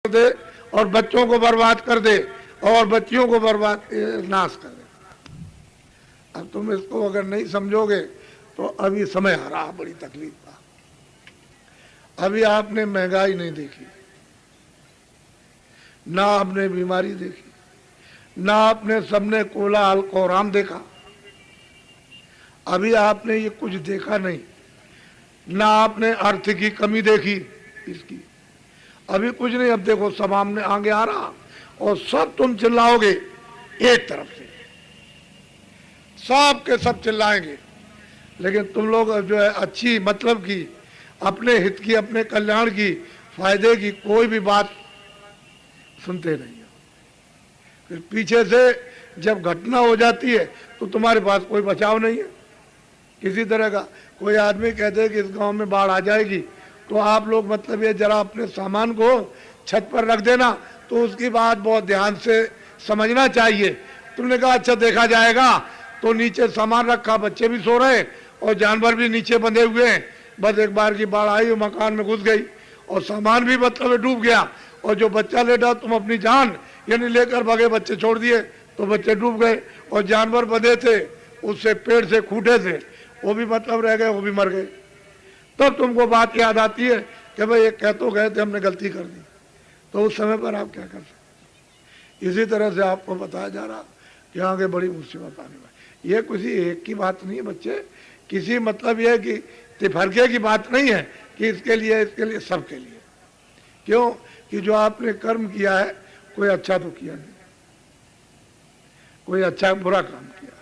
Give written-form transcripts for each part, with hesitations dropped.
कर दे और बच्चों को बर्बाद कर दे और बच्चियों को बर्बाद नाश कर दे। अब तुम इसको अगर नहीं समझोगे तो अभी समय आ रहा बड़ी तकलीफ का। अभी आपने महंगाई नहीं देखी, ना आपने बीमारी देखी, ना आपने सबने कोलाहल कोहराम देखा। अभी आपने ये कुछ देखा नहीं, ना आपने अर्थ की कमी देखी इसकी, अभी कुछ नहीं। अब देखो सब आमने आगे आ रहा और सब तुम चिल्लाओगे एक तरफ से, सब के सब चिल्लाएंगे, लेकिन तुम लोग जो है अच्छी मतलब की, अपने हित की, अपने कल्याण की, फायदे की कोई भी बात सुनते नहीं हो। फिर पीछे से जब घटना हो जाती है तो तुम्हारे पास कोई बचाव नहीं है किसी तरह का। कोई आदमी कहते हैं कि इस गांव में बाढ़ आ जाएगी, तो आप लोग मतलब ये जरा अपने सामान को छत पर रख देना, तो उसकी बात बहुत ध्यान से समझना चाहिए। तुमने कहा अच्छा देखा जाएगा, तो नीचे सामान रखा, बच्चे भी सो रहे और जानवर भी नीचे बंधे हुए हैं। बस एक बार की बाढ़ आई और मकान में घुस गई और सामान भी मतलब डूब गया, और जो बच्चा लेटा तुम अपनी जान यानी लेकर भागे, बच्चे छोड़ दिए तो बच्चे डूब गए, और जानवर बंधे थे उससे पेड़ से खूंटे थे वो भी मतलब रह गए, वो भी मर गए। तब तुमको बात याद आती है कि भाई ये कह तो गए थे, हमने गलती कर दी, तो उस समय पर आप क्या कर सकते। इसी तरह से आपको बताया जा रहा कि आगे बड़ी मुसीबत आने वाली। ये किसी एक की बात नहीं है बच्चे, किसी मतलब ये कि तिफरके की बात नहीं है कि इसके लिए सबके लिए। क्यों कि जो आपने कर्म किया है कोई अच्छा तो किया नहीं, कोई अच्छा बुरा काम किया,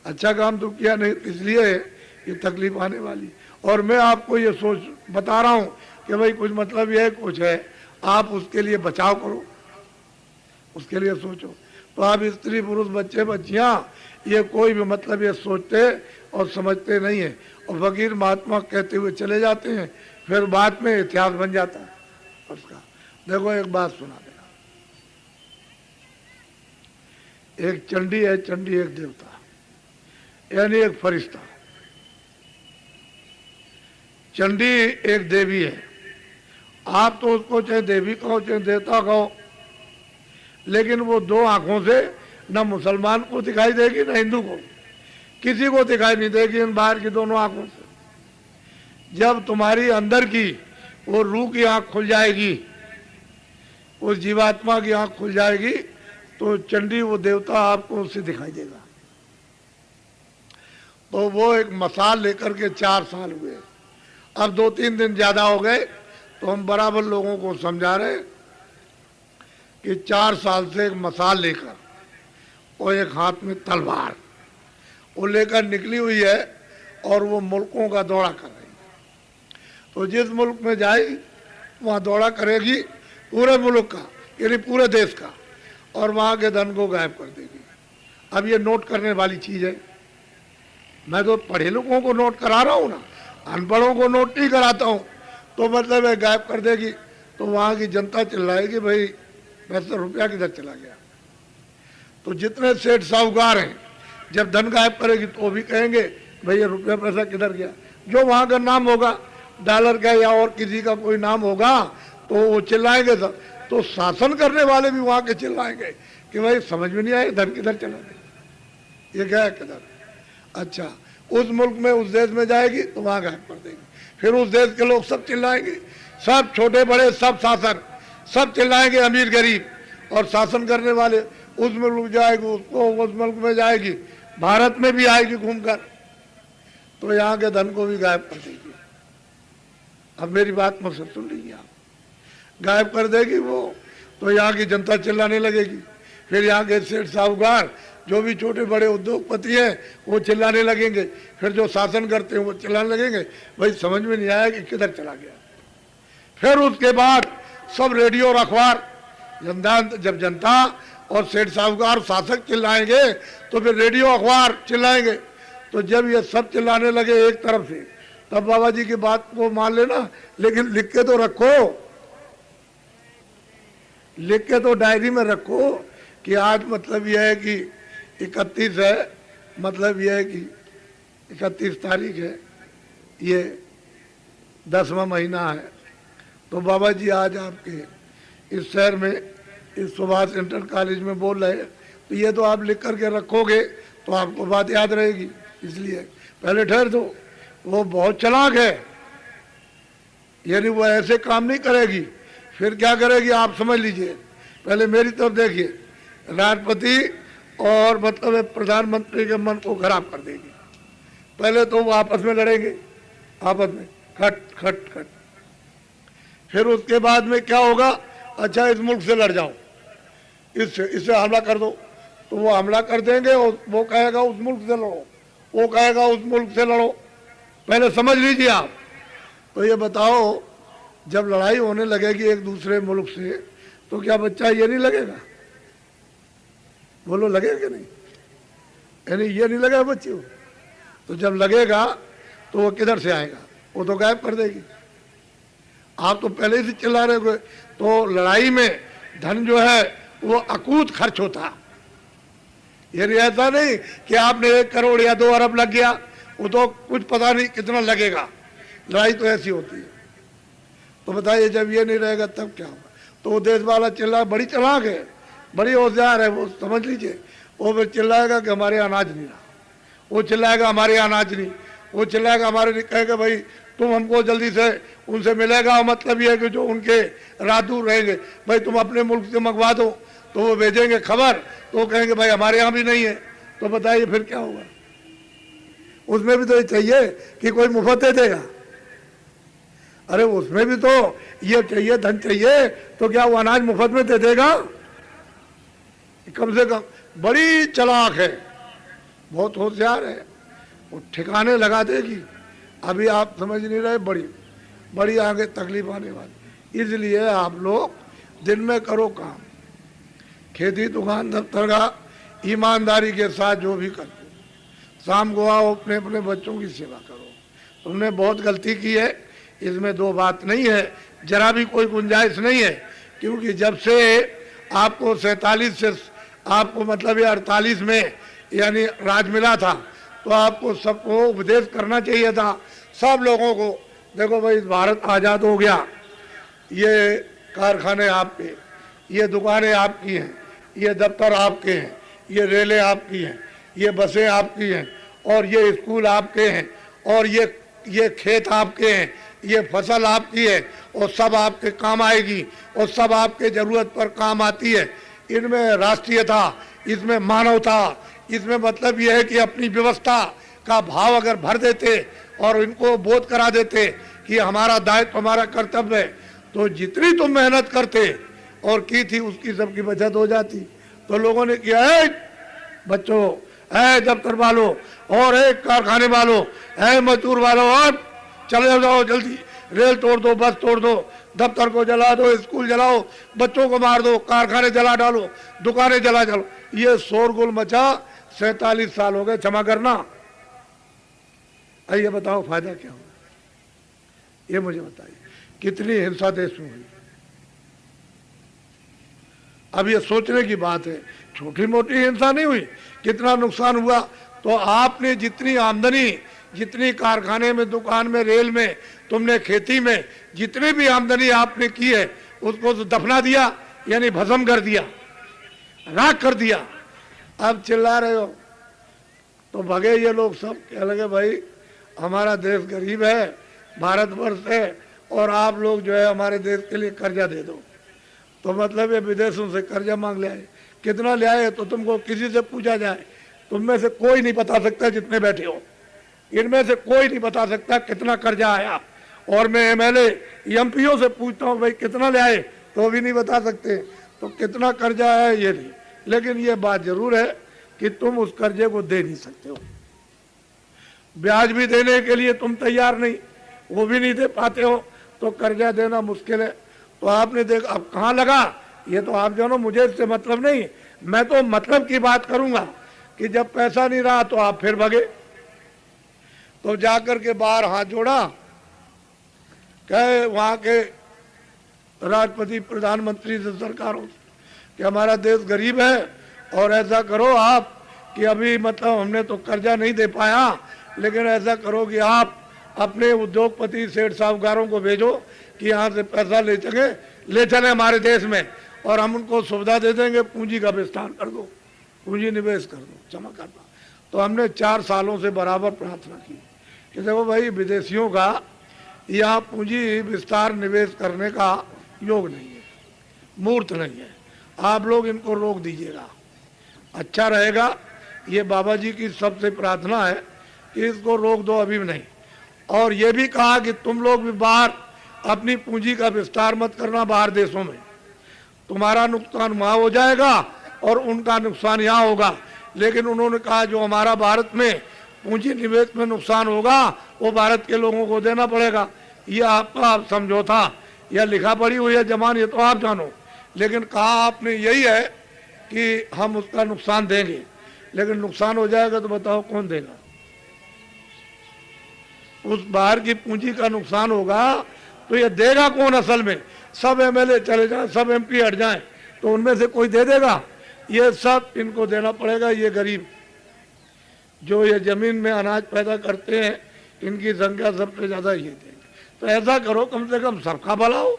अच्छा काम तो किया नहीं, इसलिए ये तकलीफ आने वाली। और मैं आपको ये सोच बता रहा हूँ कि भाई कुछ मतलब ये कुछ है, आप उसके लिए बचाव करो, उसके लिए सोचो। तो आप स्त्री पुरुष बच्चे बच्चियाँ ये कोई भी मतलब ये सोचते और समझते नहीं है, और फकीर महात्मा कहते हुए चले जाते हैं, फिर बाद में इतिहास बन जाता है उसका। देखो एक बात सुना देना, एक चंडी है, चंडी एक देवता यानी एक फरिश्ता। चंडी एक देवी है, आप तो उसको चाहे देवी कहो चाहे देवता कहो, लेकिन वो दो आंखों से न मुसलमान को दिखाई देगी न हिंदू को, किसी को दिखाई नहीं देगी इन बाहर की दोनों आंखों से। जब तुम्हारी अंदर की वो रूह की आंख खुल जाएगी, उस जीवात्मा की आंख खुल जाएगी, तो चंडी वो देवता आपको उससे दिखाई देगा। तो वो एक मसाल लेकर के 4 साल हुए, अब 2-3 दिन ज्यादा हो गए, तो हम बराबर लोगों को समझा रहे कि 4 साल से एक मसाल लेकर और एक हाथ में तलवार वो लेकर निकली हुई है, और वो मुल्कों का दौरा कर रही है। तो जिस मुल्क में जाएगी वहाँ दौरा करेगी पूरे मुल्क का यानी पूरे देश का, और वहाँ के धन को गायब कर देगी। अब ये नोट करने वाली चीज़ है, मैं तो पढ़े लोगों को नोट करा रहा हूँ ना, अनपढ़ों को नोट नहीं कराता हूँ। तो मतलब है गायब कर देगी, तो वहाँ की जनता चिल्लाएगी भाई पैसा रुपया किधर चला गया। तो जितने सेठ साहूकार हैं जब धन गायब करेगी तो वो भी कहेंगे भाई ये रुपया पैसा किधर गया। जो वहाँ का नाम होगा, डॉलर का या और किसी का कोई नाम होगा, तो वो चिल्लाएंगे सब। तो शासन करने वाले भी वहाँ के चिल्लाएंगे कि भाई समझ में नहीं आए धन किधर चला गया, ये क्या है किधर। अच्छा उस मुल्क में उस देश में जाएगी तो वहाँ गायब कर देगी, फिर उस देश के लोग सब चिल्लाएंगे, सब छोटे बड़े सब शासन सब चिल्लाएंगे, अमीर गरीब और शासन करने वाले। उस मुल्क जाएगी उसको उस मुल्क में जाएगी, भारत में भी आएगी घूमकर, तो यहाँ के धन को भी गायब कर देगी। अब मेरी बात मुझसे सुन लीजिए आप, गायब कर देगी वो, तो यहाँ की जनता चिल्लाने लगेगी। फिर यहाँ के सेठ साहूकार जो भी छोटे बड़े उद्योगपति हैं वो चिल्लाने लगेंगे, फिर जो शासन करते हैं वो चिल्लाने लगेंगे भाई समझ में नहीं आया कि किधर चला गया। फिर उसके बाद सब रेडियो और अखबार जब जनता और सेठ साहूकार शासक चिल्लाएंगे तो फिर रेडियो अखबार चिल्लाएंगे। तो जब ये सब चिल्लाने लगे एक तरफ से, तब बाबा जी की बात को मान लेना, लेकिन लिख के तो रखो, लिख के तो डायरी में रखो कि आज मतलब यह है कि 31 है, मतलब यह है कि 31 तारीख है, ये 10वां महीना है, तो बाबा जी आज आपके इस शहर में इस सुभाष इंटर कॉलेज में बोल रहे हैं, तो ये तो आप लिख करके रखोगे तो आपको बात याद रहेगी। इसलिए पहले ठहर दो, वो बहुत चालाक है, यानी वो ऐसे काम नहीं करेगी। फिर क्या करेगी आप समझ लीजिए। पहले मेरी तरफ देखिए, राष्ट्रपति और मतलब प्रधानमंत्री के मन को खराब कर देगी। पहले तो वो आपस में लड़ेंगे, आपस में खट खट खट। फिर उसके बाद में क्या होगा, अच्छा इस मुल्क से लड़ जाओ, इससे हमला कर दो, तो वो हमला कर देंगे और वो कहेगा उस मुल्क से लड़ो, वो कहेगा उस मुल्क से लड़ो। पहले समझ लीजिए आप। तो ये बताओ, जब लड़ाई होने लगेगी एक दूसरे मुल्क से, तो क्या बच्चा ये नहीं लगेगा? बोलो लगेगा कि नहीं? यानी ये नहीं लगेगा बच्चे को? तो जब लगेगा तो वो किधर से आएगा? वो तो गायब कर देगी। आप तो पहले से चिल्ला रहे हो। तो लड़ाई में धन जो है वो अकूत खर्च होता। ये ऐसा नहीं कि आपने 1 करोड़ या 2 अरब लग गया, वो तो कुछ पता नहीं कितना लगेगा। लड़ाई तो ऐसी होती है। तो बताइए, जब ये नहीं रहेगा तब क्या होगा? तो वो देश वाला चिल्ला, बड़ी चालाक है, बड़ी होशियार है, वो समझ लीजिए। वो फिर चिल्लाएगा कि हमारे अनाज नहीं रहा, वो चिल्लाएगा हमारे अनाज नहीं, वो चिल्लाएगा हमारे नहीं, कहेगा भाई तुम हमको जल्दी से उनसे मिलेगा। मतलब ये है कि जो उनके राजदूत रहेंगे, भाई तुम अपने मुल्क से मंगवा दो, तो वो भेजेंगे खबर, तो वो कहेंगे भाई हमारे यहाँ भी नहीं है। तो बताइए फिर क्या होगा? उसमें भी तो ये चाहिए कि कोई मुफ्त दे देगा। अरे उसमें भी तो ये चाहिए, धन चाहिए, तो क्या वो अनाज मुफ्त में दे देगा? कम से कम बड़ी चालाक है, बहुत होशियार है, वो ठिकाने लगा देगी। अभी आप समझ नहीं रहे, बड़ी बड़ी आगे तकलीफ आने वाली। इसलिए आप लोग दिन में करो काम, खेती दुकान दफ्तर का ईमानदारी के साथ जो भी करते, शाम को आओ अपने अपने बच्चों की सेवा करो। तुमने बहुत गलती की है, इसमें 2 बात नहीं है, जरा भी कोई गुंजाइश नहीं है। क्योंकि जब से आपको 47 से आपको मतलब ये 48 में यानी राज मिला था, तो आपको सबको उपदेश करना चाहिए था, सब लोगों को। देखो भाई, भारत आज़ाद हो गया, ये कारखाने आपके, ये दुकानें आपकी हैं, ये दफ्तर आपके हैं, ये रेलें आपकी हैं, ये बसें आपकी हैं, और ये स्कूल आपके हैं, और ये खेत आपके हैं, ये फसल आपकी है, और सब आपके काम आएगी, और सब आपके ज़रूरत पर काम आती है। इनमें राष्ट्रीयता, इसमें मानवता, इसमें मतलब ये है कि अपनी व्यवस्था का भाव अगर भर देते और इनको बोध करा देते कि हमारा दायित्व, हमारा कर्तव्य है, तो जितनी तुम मेहनत करते और की थी उसकी सबकी बचत हो जाती। तो लोगों ने किया है, बच्चों, है दफ्तर वालों, और है कारखाने वालों, है मजदूर वालों, और चले जाओ जल्दी, रेल तोड़ दो, बस तोड़ दो, दफ्तर को जला दो, स्कूल जलाओ, बच्चों को मार दो, कारखाने जला डालो, दुकानें जला डालो। ये शोरगुल मचा, 47 साल हो गए। क्षमा करना। आइए बताओ फायदा क्या हुआ? ये मुझे बताइए, कितनी हिंसा देश में हुई? अब ये सोचने की बात है, छोटी मोटी हिंसा नहीं हुई, कितना नुकसान हुआ। तो आपने जितनी आमदनी, जितनी कारखाने में, दुकान में, रेल में, तुमने खेती में जितनी भी आमदनी आपने की है, उसको तो दफना दिया, यानी भस्म कर दिया, राख कर दिया। अब चिल्ला रहे हो तो भगे ये लोग सब, कह लगे भाई हमारा देश गरीब है, भारतवर्ष है, और आप लोग जो है हमारे देश के लिए कर्जा दे दो। तो मतलब ये विदेशों से कर्जा मांग ले आए। कितना ले आए? तो तुमको किसी से पूछा जाए, तुम में से कोई नहीं बता सकता, जितने बैठे हो इनमें से कोई नहीं बता सकता कितना कर्जा आया। और मैं एमएलए एमपीओ से पूछता हूँ भाई कितना ले आए, तो भी नहीं बता सकते। तो कितना कर्जा है ये नहीं, लेकिन ये बात जरूर है कि तुम उस कर्जे को दे नहीं सकते हो। ब्याज भी देने के लिए तुम तैयार नहीं, वो भी नहीं दे पाते हो, तो कर्जा देना मुश्किल है। तो आपने देखा अब कहाँ लगा ये, तो आप जानो, मुझे इससे मतलब नहीं। मैं तो मतलब की बात करूंगा कि जब पैसा नहीं रहा तो आप फिर भगे। तो जाकर के बाहर हाथ जोड़ा, कहे वहां के राष्ट्रपति प्रधानमंत्री से, सरकारों से, कि हमारा देश गरीब है और ऐसा करो आप कि अभी मतलब हमने तो कर्जा नहीं दे पाया, लेकिन ऐसा करो कि आप अपने उद्योगपति सेठ साहूकारों को भेजो कि यहाँ से पैसा ले सके, ले चले हमारे देश में और हम उनको सुविधा दे देंगे, पूंजी का विस्तार कर दो, पूंजी निवेश कर दो, जमा कर दो। तो हमने 4 सालों से बराबर प्रार्थना की कि देखो भाई, विदेशियों का यहाँ पूंजी विस्तार निवेश करने का योग नहीं है, मूर्त नहीं है, आप लोग इनको रोक दीजिएगा, अच्छा रहेगा। ये बाबा जी की सबसे प्रार्थना है कि इसको रोक दो, अभी भी नहीं। और ये भी कहा कि तुम लोग भी बाहर अपनी पूंजी का विस्तार मत करना बाहर देशों में, तुम्हारा नुकसान वहाँ हो जाएगा और उनका नुकसान यहाँ होगा। लेकिन उन्होंने कहा जो हमारा भारत में पूंजी निवेश में नुकसान होगा वो भारत के लोगों को देना पड़ेगा। ये आपका समझौता या लिखा पड़ी हुई है जमान, ये तो आप जानो, लेकिन कहा आपने यही है कि हम उसका नुकसान देंगे। लेकिन नुकसान हो जाएगा तो बताओ कौन देगा? उस बाहर की पूंजी का नुकसान होगा तो ये देगा कौन? असल में सब एमएलए चले जाएं, सब एमपी हट जाएं तो उनमें से कोई दे देगा? ये सब इनको देना पड़ेगा। ये गरीब जो ये जमीन में अनाज पैदा करते हैं, इनकी संख्या सबसे ज्यादा ये देंगे। तो ऐसा करो, कम से कम सबका भला हो।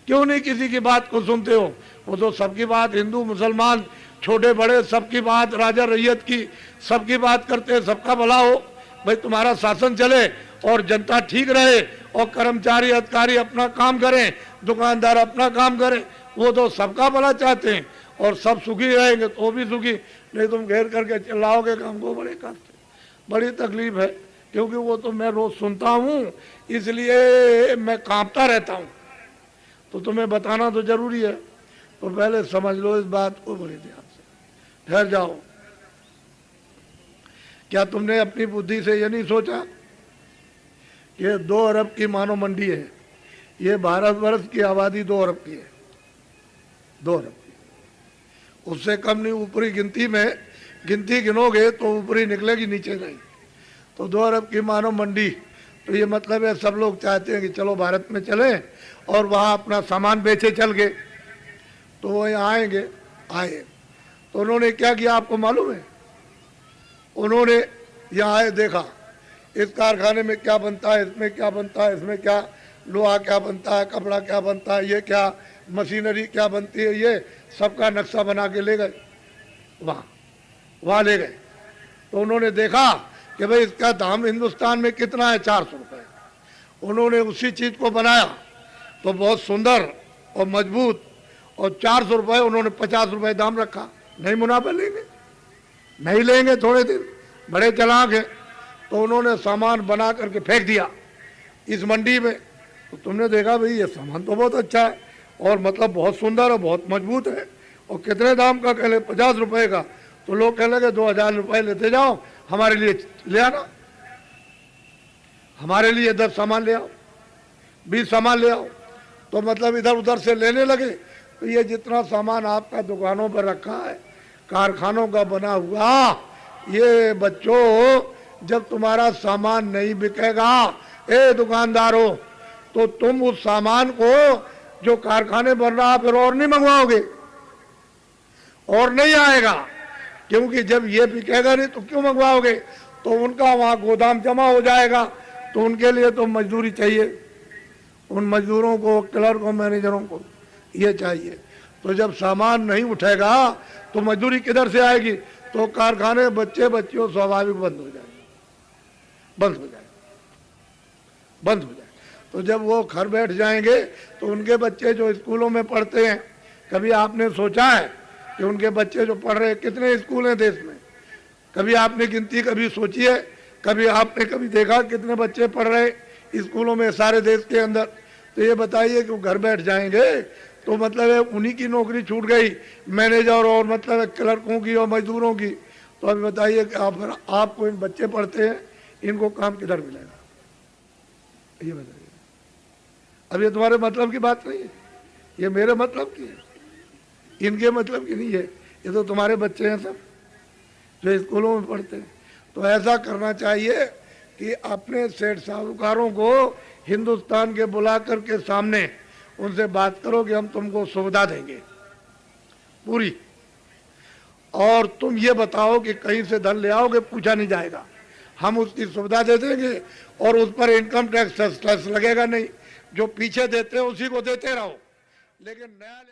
क्यों नहीं किसी की बात को सुनते हो? वो तो सबकी बात, हिंदू मुसलमान छोटे बड़े सबकी बात, राजा रैयत की सबकी बात करते हैं, सबका भला हो। भाई तुम्हारा शासन चले और जनता ठीक रहे और कर्मचारी अधिकारी अपना काम करें, दुकानदार अपना काम करें, वो तो सबका भला चाहते हैं और सब सुखी रहेंगे तो वो भी सुखी। नहीं तुम घेर करके चिल्लाओगे काम को बड़े करते, बड़ी तकलीफ है। क्योंकि वो तो मैं रोज सुनता हूँ, इसलिए मैं कांपता रहता हूँ। तो तुम्हें बताना तो जरूरी है, तो पहले समझ लो इस बात को बड़े ध्यान से। ठहर जाओ। क्या तुमने अपनी बुद्धि से ये नहीं सोचा कि 2 अरब की मानव मंडी है? ये भारतवर्ष की आबादी 2 अरब की है, 2 अरब की, उससे कम नहीं। ऊपरी गिनती में गिनती गिनोगे तो ऊपरी निकलेगी, नीचे नहीं। तो 2 अरब की मानव मंडी, तो ये मतलब है सब लोग चाहते हैं कि चलो भारत में चले और वहाँ अपना सामान बेचे चल गए। तो वो यहाँ आएंगे, आए तो उन्होंने क्या किया आपको मालूम है? उन्होंने यहाँ आए, देखा इस कारखाने में क्या बनता है, इसमें क्या बनता है, इसमें क्या लोहा क्या बनता है, कपड़ा क्या बनता है, ये क्या मशीनरी क्या बनती है, ये सबका नक्शा बना के ले गए वहाँ ले गए। तो उन्होंने देखा कि भाई इसका दाम हिंदुस्तान में कितना है, 400 रुपये। उन्होंने उसी चीज़ को बनाया तो बहुत सुंदर और मजबूत, और 400 रुपये उन्होंने 50 रुपये दाम रखा। नहीं मुनाफा लेंगे, नहीं लेंगे थोड़े दिन, बड़े चालाक हैं। तो उन्होंने सामान बना करके फेंक दिया इस मंडी में। तो तुमने देखा भाई ये सामान तो बहुत अच्छा है और मतलब बहुत सुंदर और बहुत मजबूत है, और कितने दाम का? कह ले 50 रुपये का। तो लोग कह लगे 2000 रुपये लेते जाओ, हमारे लिए ले आना, हमारे लिए 10 सामान ले आओ, 20 सामान ले आओ। तो मतलब इधर उधर से लेने लगे। तो ये जितना सामान आपका दुकानों पर रखा है, कारखानों का बना हुआ, ये बच्चों जब तुम्हारा सामान नहीं बिकेगा ए दुकानदारों, तो तुम उस सामान को जो कारखाने बन रहा फिर और नहीं मंगवाओगे, और नहीं आएगा। क्योंकि जब ये बिकेगा नहीं तो क्यों मंगवाओगे? तो उनका वहाँ गोदाम जमा हो जाएगा। तो उनके लिए तो मजदूरी चाहिए, उन मजदूरों को, क्लर्कों, मैनेजरों को ये चाहिए। तो जब सामान नहीं उठेगा तो मजदूरी किधर से आएगी? तो कारखाने बच्चे बच्चियों स्वाभाविक बंद हो जाएंगे, बंद हो जाएंगे, बंद हो जाएंगे। तो जब वो घर बैठ जाएंगे तो उनके बच्चे जो स्कूलों में पढ़ते हैं, कभी आपने सोचा है कि उनके बच्चे जो पढ़ रहे हैं, कितने स्कूल हैं देश में? कभी आपने गिनती कभी सोची है? कभी आपने कभी देखा कितने बच्चे पढ़ रहे स्कूलों में सारे देश के अंदर? तो ये बताइए कि वो घर बैठ जाएंगे तो मतलब है उन्हीं की नौकरी छूट गई, मैनेजर और मतलब क्लर्कों की और मजदूरों की। तो अभी बताइए कि आपको इन बच्चे पढ़ते हैं, इनको काम किधर मिलेगा? ये बताइए। अब ये तुम्हारे मतलब की बात नहीं है, ये मेरे मतलब की है, इनके मतलब की नहीं है। ये तो तुम्हारे बच्चे हैं सब जो स्कूलों में पढ़ते हैं। तो ऐसा करना चाहिए कि अपने सेठ साहूकारों को हिंदुस्तान के बुला कर के सामने उनसे बात करो कि हम तुमको सुविधा देंगे पूरी, और तुम ये बताओ कि कहीं से धन ले आओगे, पूछा नहीं जाएगा, हम उसकी सुविधा दे देंगे और उस पर इनकम टैक्स लगेगा नहीं। जो पीछे देते हैं उसी को देते रहो। लेकिन नया